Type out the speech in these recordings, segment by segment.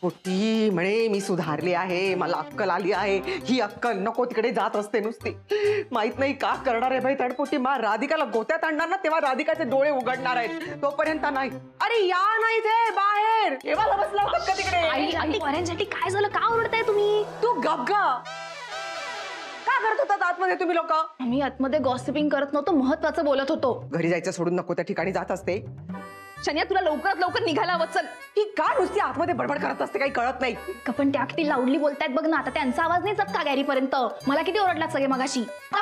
पोटी म्हणे मी सुधारली आहे, मला अक्कल आली आहे. ही अक्कल नको तिकडे जात असते नुसती. माहित नाही का करणार आहे भैताडपोटी. मा राधिकाला गोत्यात आणणार ना तेव्हा राधिकाचे डोळे उघडणार आहेत, तोपर्यंत नाही. अरे या नाही ते बाहेर केव्हा बसला होता का तिकडे. आई काय झालं, का ओरडताय तुम्ही? तू गप ग. का करत होता आतमध्ये तुम्ही लोक? मी आतमध्ये गॉसिपिंग करत नव्हतो, महत्वाचं बोलत होतो. घरी जायचं सोडून नको त्या ठिकाणी जात असते. शनिया तुला लवकरात लवकर निघायला हवं. चल. ही का नुसती आतमध्ये बडबड करत असते, काही कळत नाही. पण त्या किती लाऊडली बोलतायत बघ ना. आता त्यांचा आवाज नाही जात का गॅरीपर्यंत? मला किती ओरडलात सगळे मगाशी. घर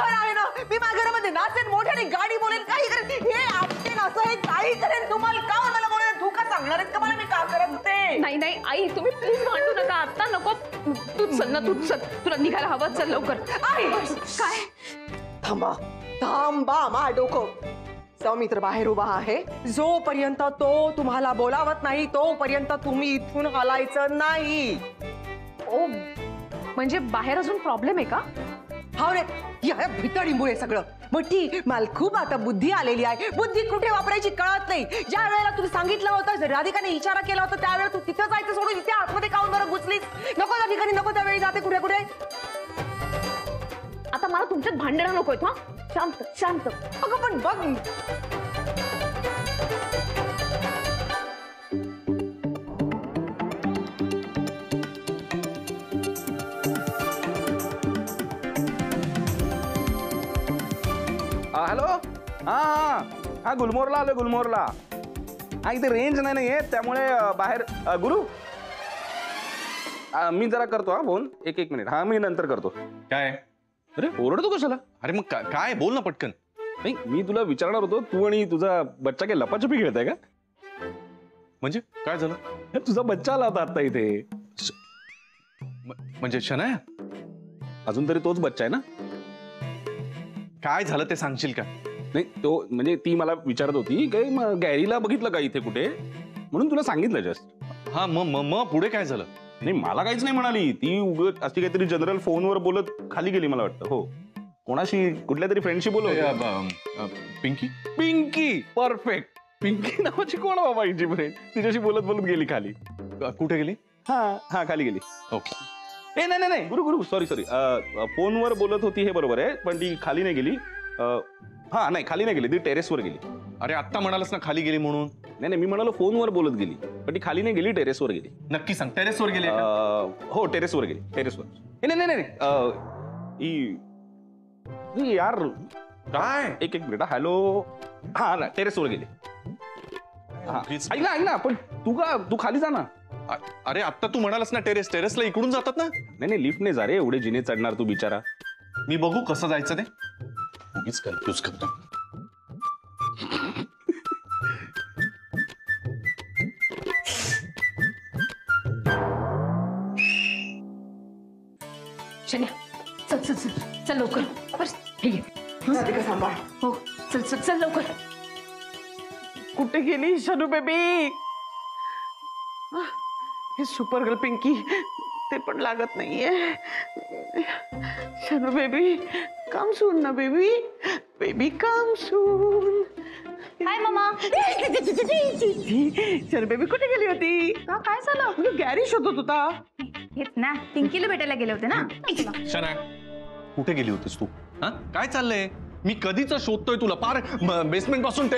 आहे ना, मी माझ्या घरामध्ये नाचेन, मोठ्याने गाडी बोलेन, काही करेन. हे आपटेन असं हे काही करेन. तुम्हाला का मला बोलेन? तू का सांगणार आहेस का मला मी का करत होते? नाही नाही आई, तुम्ही प्लीज भांडू नका आता. नको तूच चल ना, तूच चल. तुला निघायला हवं. चल लवकर. आई काय? थांबा थांबा. मा डोकं. सौमित्र बाहेर उभा आहे. जोपर्यंत तो तुम्हाला बोलावत नाही तोपर्यंत तुम्ही इथून हलायचं नाही. ओ म्हणजे बाहेर अजून प्रॉब्लेम आहे का? हा रे, या भितडीमुळे सगळं. मोठी मला खूप आता बुद्धी आलेली आहे. बुद्धी कुठे वापरायची कळत नाही. ज्या वेळेला तुम्ही सांगितलं होतं, राधिकाने इशारा केला होता, त्यावेळेला तू तिथं जायचं सोडून इथे आतमध्ये काऊन बरं घुसलीस? नको त्या ठिकाणी, नको त्यावेळी जाते कुठे कुठे. आता मला तुमच्यात भांडणं नकोय. हा शांत शांत. अगं पण बघ. हॅलो. हा गुलमोहरला आलो, गुलमोहरला. हा इथे रेंज नाही येत, त्यामुळे बाहेर. गुरु मी जरा करतो हा फोन. एक मिनिट. हा मी नंतर करतो. काय? अरे ओरडतो कशाला? अरे मग काय बोल ना पटकन. नाही मी तुला विचारणार होतो, तू आणि तुझा बच्चा काय लपाछपी खेळताय का? म्हणजे काय झालं? तुझा बच्चा आला होता आता इथे. म्हणजे शनाया अजून तरी तोच बच्चा आहे ना? काय झालं ते सांगशील का? नाही तो म्हणजे ती मला विचारत होती काय गॅरीला बघितलं का इथे कुठे, म्हणून तुला सांगितलं जस्ट. हा मग पुढे काय झालं? नाही मला काहीच नाही म्हणाली ती. उगत असती काहीतरी जनरल फोनवर बोलत खाली गेली मला वाटतं. हो कोणाशी, कुठल्या तरी फ्रेंडशी बोलत. पिंकी. पिंकी परफेक्ट. पिंकी नावाची कोण बाबा हिची फ्रेंड? तिच्याशी बोलत बोलत गेली खाली. कुठे गेली? हा खाली गेली. ओके. ए नाही गुरु सॉरी फोनवर बोलत होती हे बरोबर आहे, पण ती खाली नाही गेली. नाही खाली नाही गेली, ती टेरेसवर गेली. अरे आत्ता म्हणालस ना खाली गेली म्हणून. नाही मी म्हणालो फोनवर बोलत गेली, पण ती खाली नाही गेली, टेरेसवर गेली. नक्की सांग, टेरेसवर गेली? हो टेरेसवर गेली, टेरेसवर. नाही यार काय? एक मिनिट. हॅलो. हा ना टेरेसवर गेली. ऐक ना पण तू खाली जा ना. अरे आत्ता तू म्हणालस ना टेरेसला इकडून जातात ना. नाही लिफ्टने जा रे, एवढे जिने चढणार तू बिचारा. मी बघू कसं जायचं ते. उगीच कन्फ्यूज करतो. शन्या चल चल चल चल लवकर. राधिका सांभाळ. हो चल चल चल लवकर. कुठे गेली शनू बेबी? हे सुपर गर्ल पिंकी ते पण लागत नाहीये. शनू बेबी कम सून ना बेबी. बेबी कम सून. हाय मम्मा. शनू बेबी कुठे गेली होती? काय झालं? गॅरी शोधत होता. हेच ना, पिंकीला भेटायला गेले होते ना. शनाया कुठे गेली होतीस तू? काय चाललंय? मी कधीच शोधतोय तुला. पार बेसमेंट पासून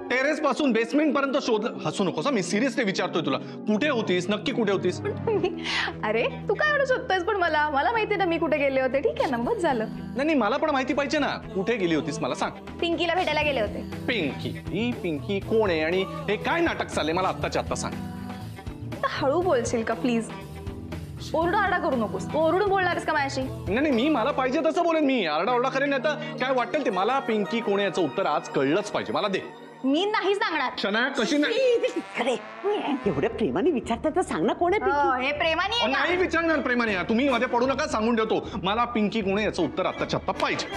टेरेस पासून बेसमेंट पर्यंत शोधलं. हसू नकोस. मी सिरियसली विचारतोय तुला, कुठे होतीस नक्की, कुठे होतीस? अरे तू काय एवढं शोधतोयस? पण मला माहिती ना मी कुठे गेले होते. ठीक आहे ना, बस झालं. नाही मला पण माहिती पाहिजे ना, कुठे गेली होतीस मला सांग. पिंकीला भेटायला गेले होते. पिंकी? ही पिंकी कोण आहे आणि हे काय नाटक चाललंय मला आत्ताच्या आत्ता सांग. हळू बोलशील का प्लीज? ओरडा करू नकोस. ओरडून बोलणारस का माझ्याशी? नाही मी मला पाहिजे तसं बोलेन. मी आरडा करेन. आता काय वाटेल ते. मला पिंकी कोण आहे याचं उत्तर आज कळलंच पाहिजे. मला दे. मी नाही सांगणार. शनाया कशी नाही? अरे एवढ्या प्रेमाने विचारतात तर सांग ना कोण आहे. हे प्रेमाने नाही विचारणार प्रेमाने. तुम्ही मध्ये पडू नका, सांगून ठेवतो. मला पिंकी कोण आहे याचं उत्तर आत्ताच्या आत्ता पाहिजे.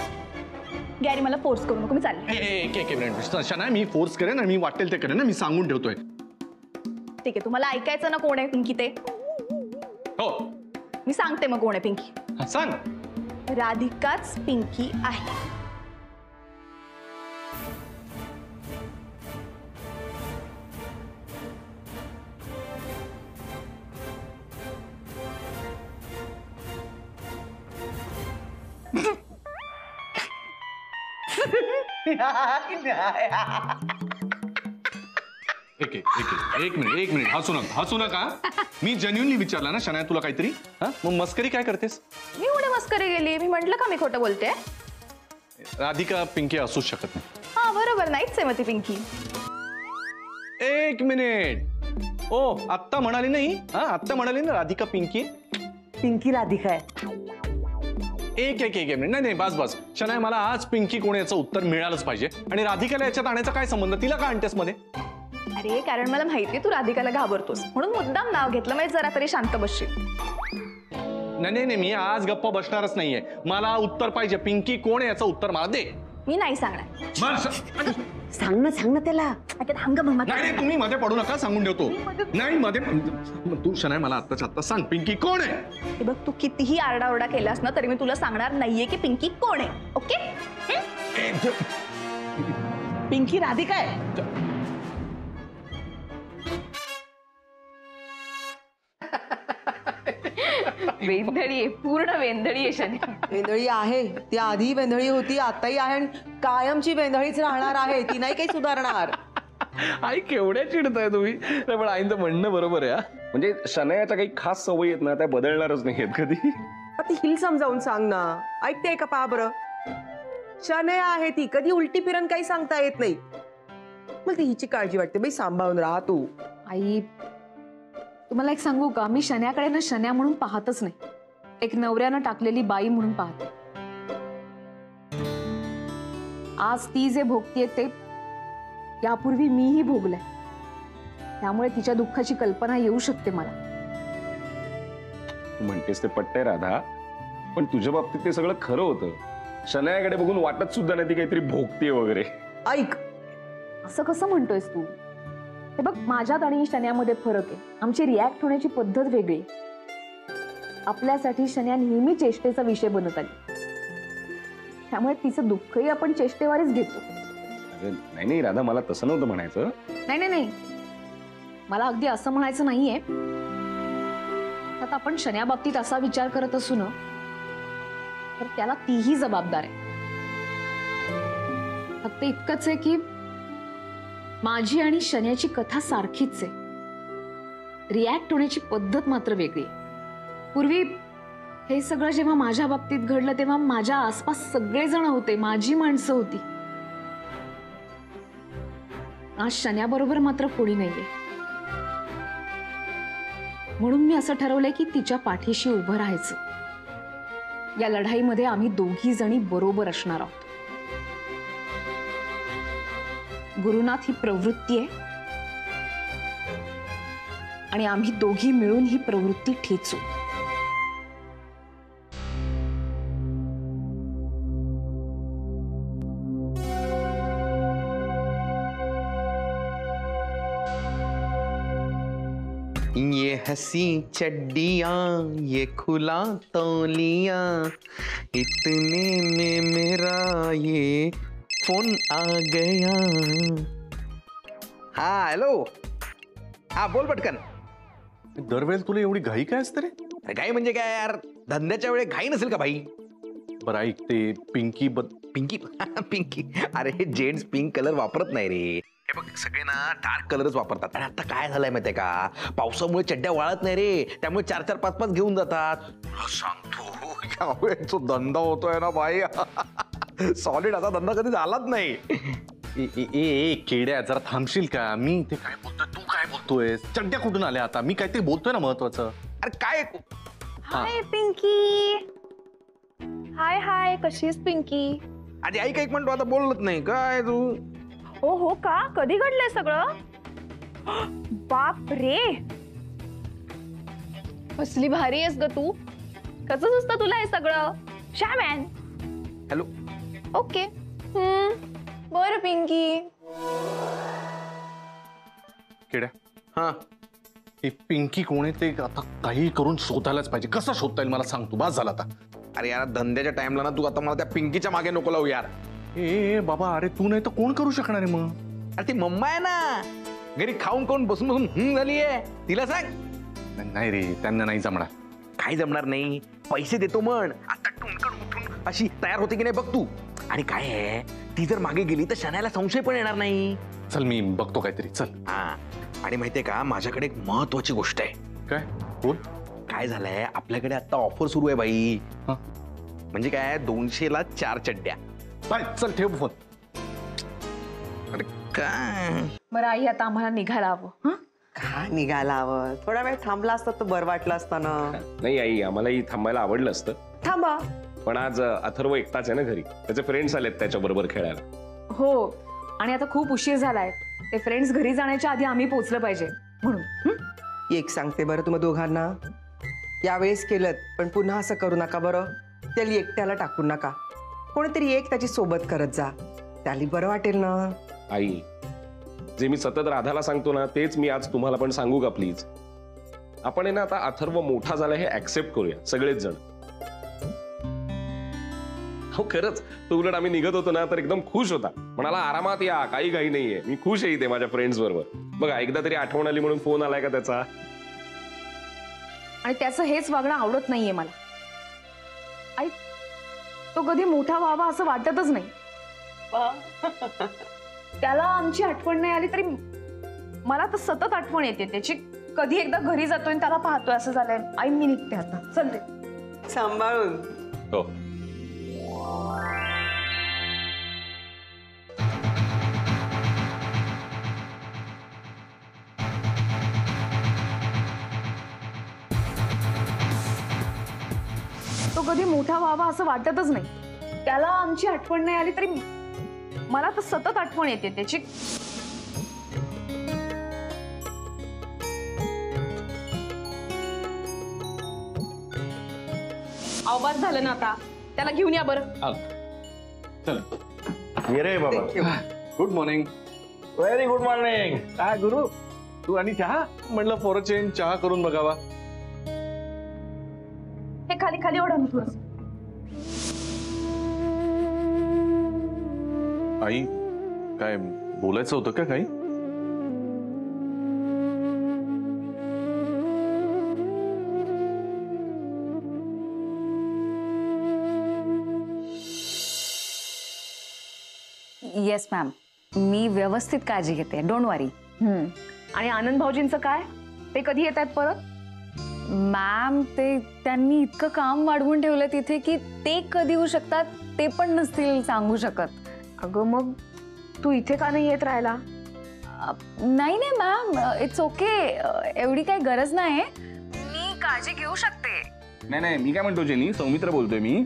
गॅरी मला फोर्स करू नको, मी चालले. एक मिनिट शनाया, मी फोर्स करेन आणि मी वाटेल ते करेन ना. मी सांगून ठेवतोय. ठीक आहे, तुम्हाला ऐकायचं ना कोण आहे पिंकी ते? हो मी सांगते मग कोण आहे पिंकी. सांग. राधिकाच पिंकी आहे. एक मिनिट हसू नका मी जेन्युइनली विचारला ना शनाया तुला काहीतरी. हा मग मस्करी काय करतेस? मी एवढे मस्करी गेली, मी म्हंटल का मी खोटं बोलते? राधिका पिंकी असूच शकत नाही. हा बरोबर, नाहीच आहे मग ती पिंकी. एक मिनिट. ओ आत्ता म्हणाली नाही? हा आत्ता म्हणाली ना राधिका पिंकी. पिंकी राधिका आहे. एक मिनिट. नाही बस शनाया मला आज पिंकी कोण याचं उत्तर मिळालंच पाहिजे. आणि राधिकाला याच्यात आणायचा काय संबंध? तिला का आणतेस मध्ये? अरे कारण मला माहितीये तू राधिकाला घाबरतोस, म्हणून मुद्दाम नाव घेतलं, म्हणजे जरा तरी शांत बसशील. नाही मी आज गप्प बसणारच नाहीये. मला उत्तर पाहिजे. पिंकी कोण आहे याचं उत्तर मला दे. मी नाही सांगणार. सांग ना त्याला. आता थांब गं मम्मा. नाही तुम्ही मध्ये पडू नका, सांगून ठेवतो. नाही मध्ये तू शनाया मला आत्ता सांग पिंकी कोण आहे? हे बघ, तू कितीही आरडाओरडा केलास ना तरी मी तुला सांगणार नाहीये की पिंकी कोण आहे. ओके? पिंकी राधिका आहे. वेंधळी आहे, पूर्ण वेंधळी आहे शनाया. वेंधळी आहे. ती आधी वेंधळी होती, आताही आहे आणि कायमची वेंधळीच राहणार आहे. ती नाही काही सुधारणार. आई केवढ्या चिडताय तुम्ही? नाही पण आईचं म्हणणं बरोबर आहे. म्हणजे शनायाच्या काही खास सवयी आहेत ना, त्या बदलणारच नाही आहेत कधी. ती हिल समजावून सांग ना. ऐकते का पहा बरं. शनया आहे ती, कधी उलटी फिरन काही सांगता येत नाही. मला ती हिची काळजी वाटते. बाई सांभाळून राहा तू. आई तुम्हाला एक सांगू का, मी शन्याकडे ना शन्या म्हणून पाहतच नाही, एक नवऱ्यानं टाकलेली बाई म्हणून पाहते. आज ती जे भोगतीये ते यापूर्वी मीही भोगलंय, त्यामुळे तिच्या दुःखाची कल्पना येऊ शकते मला. तू म्हणतेस ते पटतंय राधा, पण तुझ्या बाबतीत ते सगळं खरं होतं. शनायाकडे बघून वाटत सुद्धा नाही ती काहीतरी भोगते वगैरे. ऐक, असं कसं म्हणतोयस तू? हे बघ, माझ्यात आणि शन्यामध्ये फरक आहे. आमची रिॲक्ट होण्याची पद्धत वेगळी. आपल्यासाठी शन्या नेहमी चेष्टेचा विषय बनत आली, त्यामुळे तिचं दुःखही आपण चेष्टेवारीच घेतो. नाही राधा, मला तसं नव्हतं म्हणायचं. नाही, मला अगदी असं म्हणायचं नाहीये. आता आपण शन्या बाबतीत असा विचार करत असू ना, तर त्याला तीही जबाबदार आहे. फक्त इतकंच आहे की माझी आणि शन्याची कथा सारखीच आहे. रिॲक्ट होण्याची पद्धत मात्र वेगळी. पूर्वी हे सगळं जेव्हा माझ्या बाबतीत घडलं तेव्हा माझ्या आसपास सगळेजण होते, माझी माणसं होती. आज शन्याबरोबर मात्र कोणी नाहीये. म्हणून मी असं ठरवलंय की तिच्या पाठीशी उभं राहायचं. या लढाईमध्ये आम्ही दोघी जणी बरोबर असणार आहोत. गुरुनाथ ही प्रवृत्ती आहे आणि आम्ही दोघी मिळून ही प्रवृत्ती ठेचू. ये हसी चड्डियां ये खुला तौलिया इतने में मेरा ये फोन आ गया. हा हॅलो. हा बोल पटकन. दरवेळेला तुला एवढी घाई काय असते रे? अरे घाई म्हणजे काय यार, धंद्याच्या वेळी घाई नसेल का भाई? बरं ऐक, ते पिंकी पिंकी पिंकी अरे जेंट्स पिंक कलर वापरत नाही रे. हे बघ सगळे ना डार्क कलरच वापरतात. आणि आता काय झालंय माहितीये का, पावसामुळे चड्ड्या वाळत नाही रे, त्यामुळे 4-4, 5-5 घेऊन जातात. सांगतो जो धंदा होतोय ना भाई, सॉलिड असा धंदा कधी झालाच नाही. ए केड्या जरा थांबशील का? मी ते काय बोलतोय, तू काय बोलतोय? चड्ड्या कुठून आल्या आता? मी काहीतरी बोलतोय ना महत्वाचं. अरे काय? हाय पिंकी. हाय कशीस पिंकी? आधी ऐक म्हणतो, आता बोलत नाही काय तू? हो का? कधी घडलंय सगळं? बाप रे, कसली भारी आहेस ग तू. कसं सुचतं तुला हे सगळं? शॅमॅन. हॅलो. ओके. बरं पिंकी. केड्या, हा ही पिंकी कोण आहे ते आता काही करून शोधायलाच पाहिजे. कसं शोधता येईल मला सांग तू. बस झाला आता. अरे यार, धंद्याच्या टाइमला ना तू आता मला त्या पिंकीच्या मागे नको लावू यार. ए बाबा, अरे तू नाही तर कोण करू शकणार आहे मग? अरे ती मम्मा आहे ना, घरी खाऊन खाऊन बसून झालीये. तिला सांग. नाही रे, त्यांना नाही जमणार. काय जमणार नाही? पैसे देतो म्हण. आता टुनकन उठून अशी तयार होते की नाही बघ तू. आणि काय आहे, ती जर मागे गेली तर शनायाला संशय पण येणार नाही. चल मी बघतो काहीतरी. चल. हा, आणि माहितीये का, माझ्याकडे एक महत्वाची गोष्ट आहे. काय बोल. काय झालंय, आपल्याकडे आता ऑफर सुरू आहे बाई. हा. म्हणजे काय, 200ला 4 चड्ड्या. चल ठेव फोन. अरे काय बरं आई, आता आम्हाला निघायला हवं. हं? का निघायला हवं, थोडा वेळ थांबला असता तर बरं वाटलं असतं ना. नाही आई, आम्हालाही थांबायला आवडलं असतं, थांबा. पण आज अथर्व एकटाच आहे ना घरी. त्याचे फ्रेंड्स आलेत त्याच्या बरोबर खेळायला. हो, आणि आता खूप उशीर झालाय. ते फ्रेंड्स घरी जाण्याच्या आधी आम्ही पोहोचलं पाहिजे म्हणून. हं? एक सांगते बरं तुम्हा दोघांना, यावेळेस केलं पण पुन्हा असं करू नका बरं. त्याला एकट्याला टाकू नका, कोणीतरी एक त्याची सोबत करत जा, त्याला बरं वाटेल ना. आई, जे मी सतत राधाला सांगतो ना तेच मी आज तुम्हाला पण सांगू का प्लीज. आपण आहे ना आता अथर्व मोठा झाला हे ऍक्सेप्ट करूया सगळेच जण. हो खरंच, तो उलट आम्ही निघत होतो ना तर एकदम खुश होता, म्हणाला आरामात या, काही घाई नाहीये, मी खुश आहे इथे माझ्या फ्रेंड्स बरोबर. बघा, एकदा तरी आठवण आली म्हणून फोन आलाय का त्याचा. आणि त्याचं हेच वागणं आवडत नाहीये मला. आई, तो कधी मोठा व्हावा असं वाटतच नाही. त्याला आमची आठवण नाही आली तरी मला तर सतत आठवण येते त्याची. कधी एकदा घरी जातोय आणि त्याला पाहतोय असं झालंय. आई, मी निघते आता. चल रे. सांभाळून. हो. तो कधी मोठा व्हावा असं वाटतच नाही. त्याला आमची आठवण नाही आली तरी मला तर सतत आठवण येते त्याची. आवाज झालं ना आता, त्याला घेऊन या बरं. चल. ये रे बाबा. Good morning. Very good morning. काय गुरु, तू आणि चहा? म्हणलं फॉर अ चेंज चहा करून बघावा. हे खाली खाली ओढा ना थोडंसं. आई, काय बोलायचं होतं का काही? येस मॅम, मी व्यवस्थित काळजी घेते, डोंट वरी. आणि आनंद भाऊजींचं काय, ते कधी येत आहेत परत? मॅम, ते त्यांनी इतकं काम वाढवून ठेवलं तिथे की ते कधी येऊ शकतात ते पण नसतील सांगू शकत. अगं मग तू इथे का नाही येत राहायला? नाही नाही मॅम, इट्स ओके, एवढी काही गरज नाही, मी काळजी घेऊ शकते. नाही नाही, मी काय म्हणतो जेनी, सौमित्र बोलतोय मी.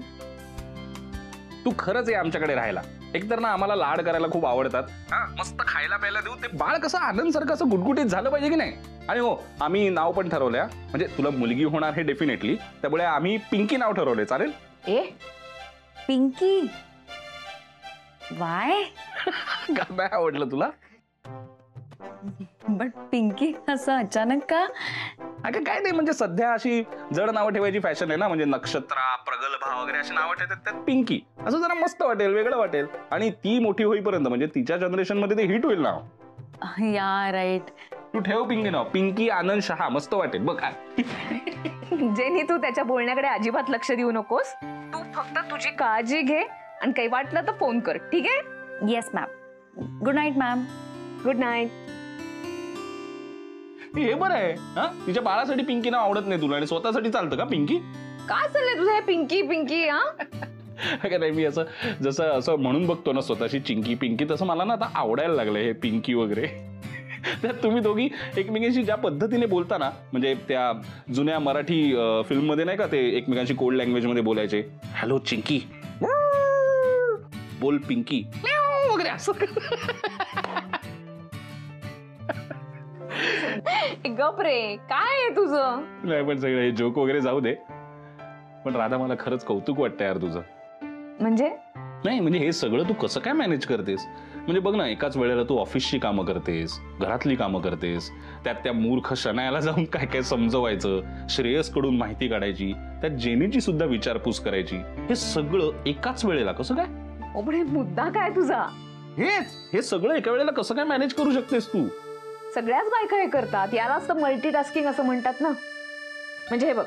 तू खरंच आहे आमच्याकडे राहायला. एकतर ना आम्हाला लाड करायला खूप आवडतात. हा, मस्त खायला प्यायला देऊ. ते बाळ कसं आनंद सारखं असं गुटगुटीत झालं पाहिजे की नाही. आणि हो, आम्ही नाव पण ठरवलंय. म्हणजे तुला मुलगी होणार हे डेफिनेटली, त्यामुळे आम्ही पिंकी नाव ठरवलंय. चालेल? ए, पिंकी? वाय? काय आवडलं तुला? बट पिंकी असं अचानक का? अगं काय नाही, म्हणजे सध्या अशी जड नावं ठेवायची फॅशन आहे ना. म्हणजे नक्षत्रा, प्रगल्भा वगैरे अशी नावं ठेवतात, त्यात पिंकी असं जरा मस्त वाटेल, वेगळं वाटेल. आणि ती मोठी होईपर्यंत म्हणजे तिच्या जनरेशन मध्ये ते हिट होईल नाव. या राईट. तू ठेव पिंकी नाव, पिंकी आनंद शहा, मस्त वाटेल बघ. जेनी, तू त्याच्या बोलण्याकडे अजिबात लक्ष देऊ नकोस. तू फक्त तुझी काळजी घे आणि काही वाटलं तर फोन कर, ठीक आहे? Yes ma'am. Good night ma'am. Good night. हे बरं आहे. हा, तिच्या बाळासाठी पिंकी नाव आवडत नाही तुला आणि स्वतःसाठी चालतं का पिंकी? काय चाललंय तुझं हे पिंकी पिंकी? हा, नाही, मी असं जसं असं म्हणून बघतो ना स्वतःशी चिंकी पिंकी, तसं मला ना आता आवडायला लागलंय हे पिंकी वगैरे. तर तुम्ही दोघी एकमेकांशी ज्या पद्धतीने बोलता ना, म्हणजे त्या जुन्या मराठी फिल्ममध्ये नाही का ते एकमेकांशी कोड लँग्वेज मध्ये बोलायचे, हॅलो चिंकी, बोल पिंकी वगैरे असं. गप रे, काय आहे तुझं? नाही, पण सगळं हे जोक वगैरे जाऊ दे. पण राधा, मला खरंच कौतुक वाटतं यार तुझं. म्हणजे नाही, म्हणजे हे सगळं तू कसं काय मॅनेज करतेस? म्हणजे बघ ना, एकाच वेळेला तू ऑफिसची कामं करतेस, घरातली कामं करतेस, त्यात त्या मूर्ख शनायाला जाऊन काय काय समजवायचं, श्रेयस कडून माहिती काढायची, त्यात जेनीची सुद्धा विचारपूस करायची, हे सगळं एकाच वेळेला कसं काय? पण हे मुद्दा काय तुझा? हे सगळं एका वेळेला कसं काय मॅनेज करू शकतेस तू? सगळ्याच बायका हे करतात, यालाच तर मल्टीटास्किंग असं म्हणतात ना. म्हणजे हे बघ,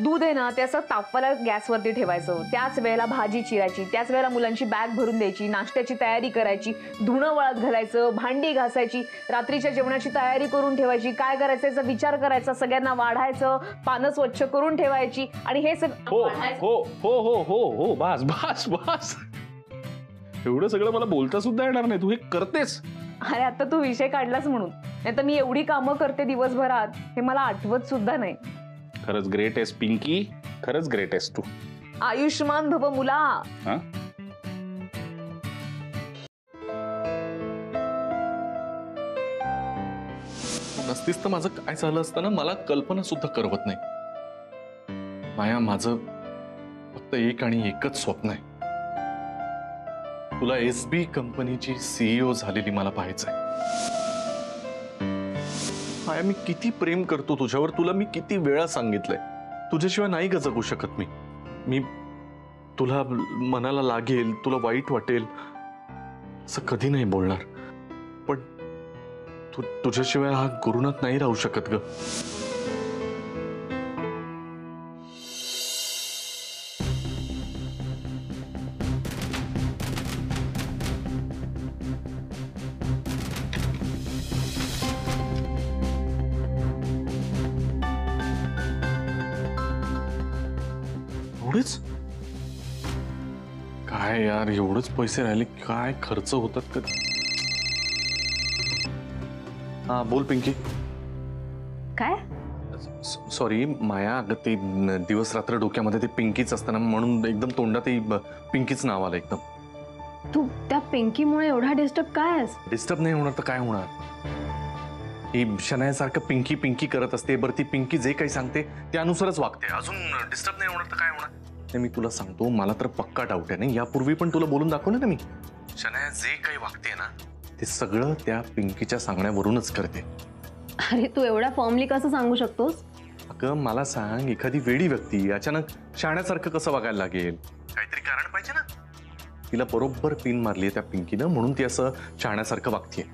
दूध आहे ना ते असं तापवायला गॅसवरती ठेवायचं, त्याच वेळेला भाजी चिरायची, त्याच वेळेला मुलांची बॅग भरून द्यायची, नाश्त्याची तयारी करायची, धुणं वाळत घालायचं, भांडी घासायची, रात्रीच्या जेवणाची तयारी करून ठेवायची, काय करायचं याचा विचार करायचा, सगळ्यांना वाढायचं, पानं स्वच्छ करून ठेवायची आणि हे हो सगळं हो हो हो हो हो बस बस बस. एवढं सगळं मला बोलता सुद्धा येणार नाही, तू हे करतेस. अरे आता तू विषय काढलास म्हणून, नाही तर मी एवढी कामं करते दिवसभरात हे मला आठवत सुद्धा नाही. खरंच ग्रेट आहेस पिंकी, खरंच ग्रेट आहेस तू. आयुष्मान भव मुला. हा? नसतीस तर माझं काय झालं असतं ना मला कल्पना सुद्धा करवत नाही. माया, माझं फक्त एक आणि एकच स्वप्न आहे, तुला एसबी कंपनीची सीईओ झालेली मला पाहायचंय. माया, मी किती प्रेम करतो तुझ्यावर, तुला मी किती वेळा सांगितलंय, तुझ्याशिवाय नाही ग जगू शकत मी तुला मनाला लागेल, तुला वाईट वाटेल असं कधी नाही बोलणार, पण तुझ्याशिवाय हा गुरुनाथ नाही राहू शकत ग. एवढेच काय यार, एवढेच पैसे राहिले, काय खर्च होतात कधी. हा बोल पिंकी. काय? सॉरी माया, अगं ते दिवस रात्र डोक्यामध्ये ते पिंकीच असतं ना, म्हणून एकदम तोंडात पिंकीच नाव आलं एकदम. तू त्या पिंकीमुळे एवढा डिस्टर्ब काय आहेस? डिस्टर्ब नाही होणार तर काय होणार. ही शनायासारखं पिंकी पिंकी करत असते, बरं ती पिंकी जे काही सांगते त्यानुसारच वागते, अजून डिस्टर्ब नाही होणार तर काय होणार. मी तुला सांगतो, मला तर पक्का डाऊट आहे. नाही यापूर्वी पण तुला बोलून दाखवलं ना मी, शनाया जे काही वागते ना ते सगळं त्या पिंकीच्या सांगण्यावरूनच करते. अरे तू एवढा फॉर्मली कसं सांगू शकतोस? अगं मला सांग, एखादी वेडी व्यक्ती अचानक शाण्यासारखं कसं वागायला लागेल? काहीतरी कारण पाहिजे ना. तिला बरोबर पिन मारली त्या पिंकीनं, म्हणून ती असं शाण्यासारखं वागतेय.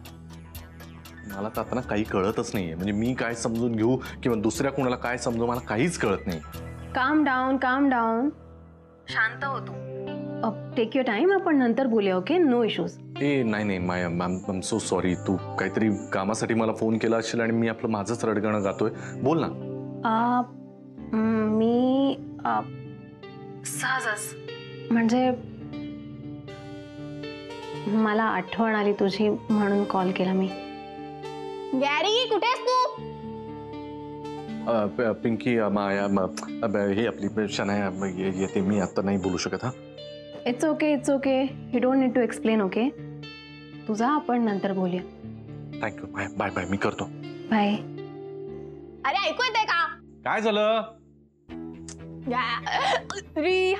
मला तर आता ना काही कळतच नाहीये, म्हणजे मी काय समजून घेऊ किंवा दुसऱ्या कोणाला काय समजू, मला काहीच कळत नाही. काम डाऊन, शांत होतो, टेक युअर टाइम, आपण नंतर बोलूया. Okay, no issues. ए नाही माय आय सो सॉरी. तू काहीतरी कामासाठी मला फोन केला असेल आणि मी आपलं माझंच रडगाणं गातोय. बोल ना. मी सहजच, म्हणजे मला आठवण आली तुझी म्हणून कॉल केला मी. गॅरी कुठेस तू? पिंकी, माया, हे आपली शनाया येते, मी आता नाही बोलू शकत. हा, it's okay, you don't need to explain. Okay, तुझा आपण नंतर बोलूया. थँक्यू. बाय बाय, मी करतो. बाय. अरे ऐकू येते का? काय झालं?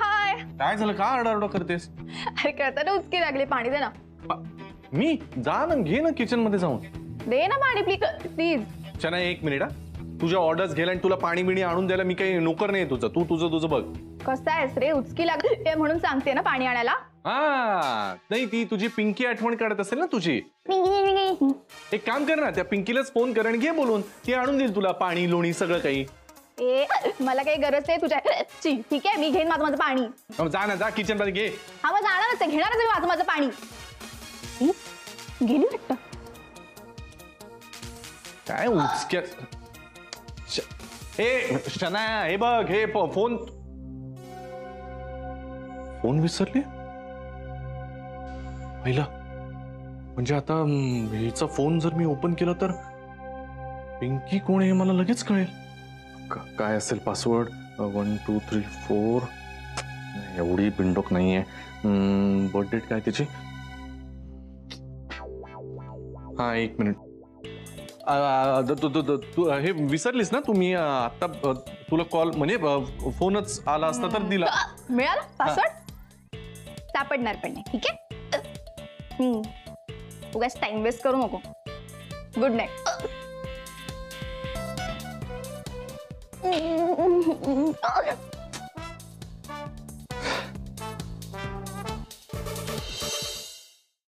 हाय. काय झालं? का आरडाओरडा करतेस? अरे करताना उचकी लागली, पाणी दे ना. मी जा ना, घे ना किचन मध्ये जाऊन. दे ना पाणी प्लीज. शना एक मिनिट. हा, तुझ्या ऑर्डर्स घ्यायला आणि तुला पाणी बिणी आणून द्यायला मी काही नोकर नाही तुझं. तू तुझं बघ. कसं आहेस रे? उचकी लागली म्हणून सांगते ना पाणी आणायला. हा नाही, ती तुझी पिंकी आठवण काढत असेल ना तुझी. एक काम कर ना, त्या पिंकीलाच फोन कर आणि घे बोलून, ती आणून देईल तुला पाणी लोणी सगळं काही. ए मला काही गरज नाही तुझ्या, ठीक आहे मी घेईन माझं पाणी. जा ना, जा किचन मध्ये घे. हा मग जाणारच आहे, घेणारच मी माझं पाणी. गेली वाटतं. काय उचक्या. हे शनाया, हे बघ, हे फोन विसरली पहिला. म्हणजे आता हिचा फोन जर मी ओपन केला तर पिंकी कोण आहे हे मला लगेच कळेल. काय असेल पासवर्ड? 1 2 3 4. एवढी बिंडोक नाहीये. बर्थ डेट काय त्याची? हा, 1 मिनिट. तू हे विसरलीस ना? तुम्ही आता तुला कॉल म्हणजे फोनच आला असता तर दिला. मिळाला पासवर्ड? सापडणार पण नाही. ठीक आहे, उगाच टाइम वेस्ट करू नको. Good night.